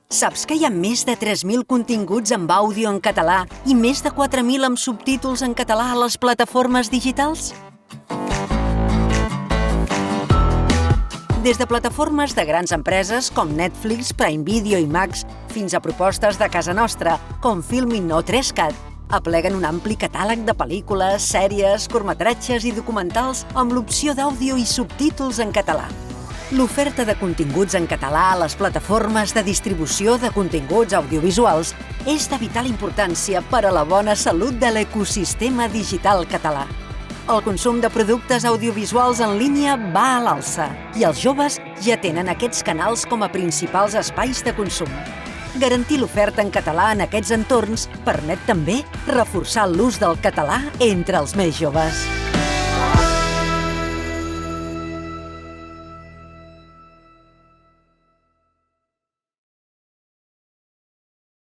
Saps que hi ha més de 3.000 continguts amb àudio en català i més de 4.000 amb subtítols en català a les plataformes digitals? Des de plataformes de grans empreses com Netflix, Prime Video i Max, fins a propostes de casa nostra, com Filmin o 3Cat, apleguen un ampli catàleg de pel·lícules, sèries, curtmetratges i documentals amb l'opció d'àudio i subtítols en català. L'oferta de continguts en català a les plataformes de distribució de continguts audiovisuals és de vital importància per a la bona salut de l'ecosistema digital català. El consum de productes audiovisuals en línia va a l'alça i els joves ja tenen aquests canals com a principals espais de consum. Garantir l'oferta en català en aquests entorns permet també reforçar l'ús del català entre els més joves.